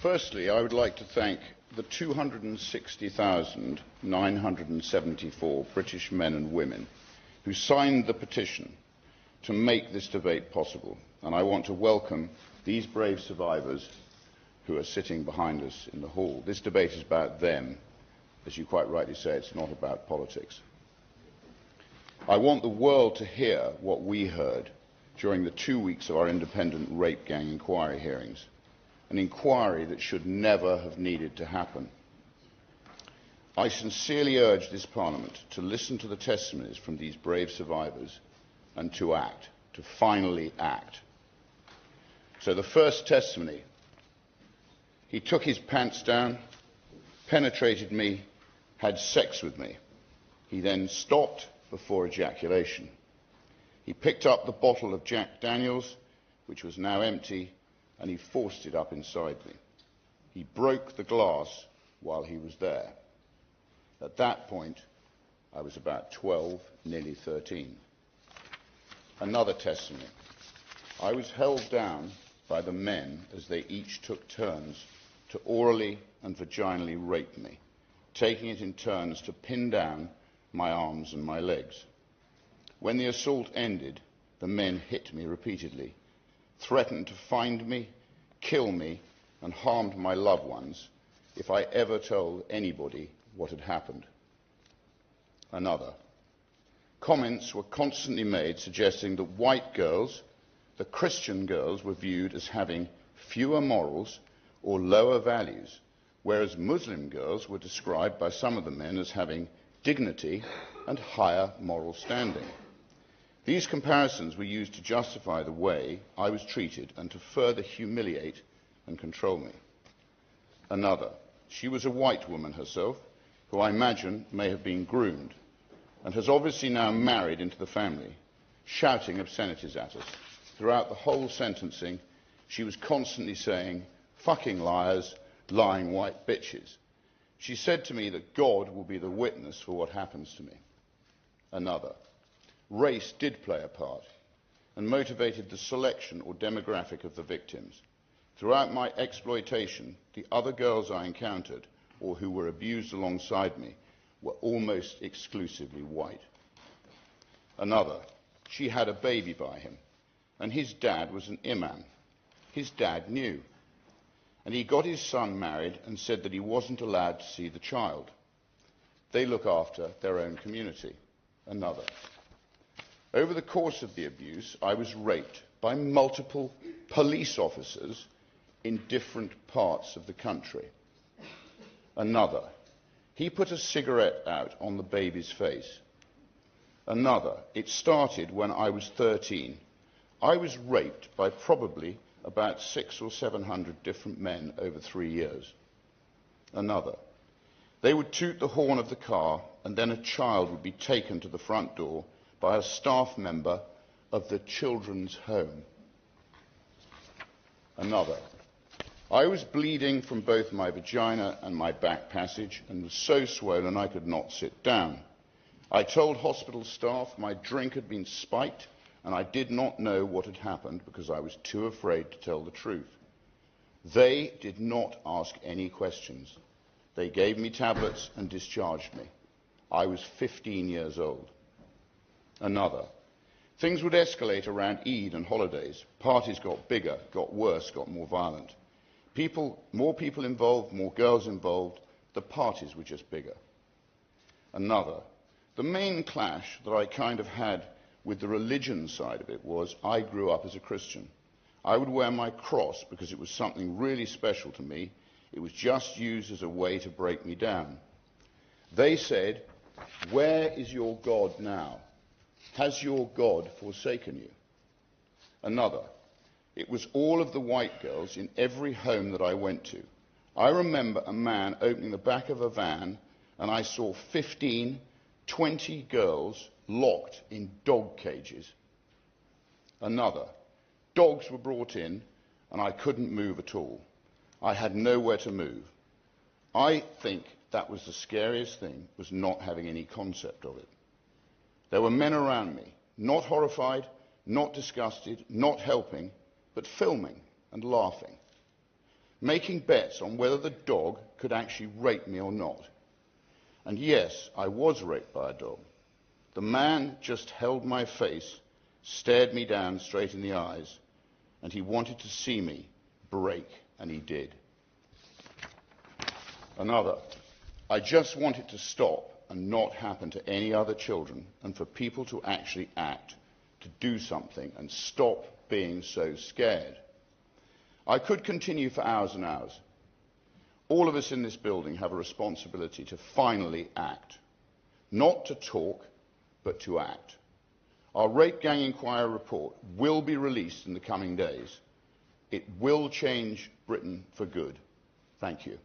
Firstly, I would like to thank the 260,974 British men and women who signed the petition to make this debate possible, and I want to welcome these brave survivors who are sitting behind us in the hall. This debate is about them. As you quite rightly say, it's not about politics. I want the world to hear what we heard during the 2 weeks of our independent rape gang inquiry hearings, an inquiry that should never have needed to happen. I sincerely urge this Parliament to listen to the testimonies from these brave survivors and to act, to finally act. So the first testimony: he took his pants down, penetrated me, had sex with me. He then stopped before ejaculation. He picked up the bottle of Jack Daniels, which was now empty, and he forced it up inside me. He broke the glass while he was there. At that point, I was about 12, nearly 13. Another testimony: I was held down by the men as they each took turns to orally and vaginally rape me, taking it in turns to pin down my arms and my legs. When the assault ended, the men hit me repeatedly, threatened to find me, kill me, and harmed my loved ones if I ever told anybody what had happened. Another: comments were constantly made suggesting that white girls, the Christian girls, were viewed as having fewer morals or lower values, whereas Muslim girls were described by some of the men as having dignity and higher moral standing. These comparisons were used to justify the way I was treated and to further humiliate and control me. Another: she was a white woman herself, who I imagine may have been groomed, and has obviously now married into the family, shouting obscenities at us. Throughout the whole sentencing, she was constantly saying, "Fucking liars, lying white bitches." She said to me that God will be the witness for what happens to me. Another: race did play a part and motivated the selection or demographic of the victims. Throughout my exploitation, the other girls I encountered, or who were abused alongside me, were almost exclusively white. Another: she had a baby by him, and his dad was an imam. His dad knew, and he got his son married and said that he wasn't allowed to see the child. They look after their own community. Another: over the course of the abuse, I was raped by multiple police officers in different parts of the country. Another: he put a cigarette out on the baby's face. Another: it started when I was 13. I was raped by probably about 600 or 700 different men over 3 years. Another: they would toot the horn of the car, and then a child would be taken to the front door by a staff member of the children's home. Another: I was bleeding from both my vagina and my back passage and was so swollen I could not sit down. I told hospital staff my drink had been spiked and I did not know what had happened because I was too afraid to tell the truth. They did not ask any questions. They gave me tablets and discharged me. I was 15 years old. Another: things would escalate around Eid and holidays. Parties got bigger, got worse, got more violent. More people involved, more girls involved. The parties were just bigger. Another: the main clash that I kind of had with the religion side of it was I grew up as a Christian. I would wear my cross because it was something really special to me. It was just used as a way to break me down. They said, "Where is your God now? Has your God forsaken you?" Another: it was all of the white girls in every home that I went to. I remember a man opening the back of a van and I saw 15, 20 girls locked in dog cages. Another: dogs were brought in and I couldn't move at all. I had nowhere to move. I think that was the scariest thing, was not having any concept of it. There were men around me, not horrified, not disgusted, not helping, but filming and laughing. making bets on whether the dog could actually rape me or not. And yes, I was raped by a dog. The man just held my face, stared me down straight in the eyes, and he wanted to see me break, and he did. Another, I just want it to stop and not happen to any other children, and for people to actually act, to do something, and stop being so scared. I could continue for hours and hours. All of us in this building have a responsibility to finally act. Not to talk, but to act. Our Rape Gang Inquiry report will be released in the coming days. It will change Britain for good. Thank you.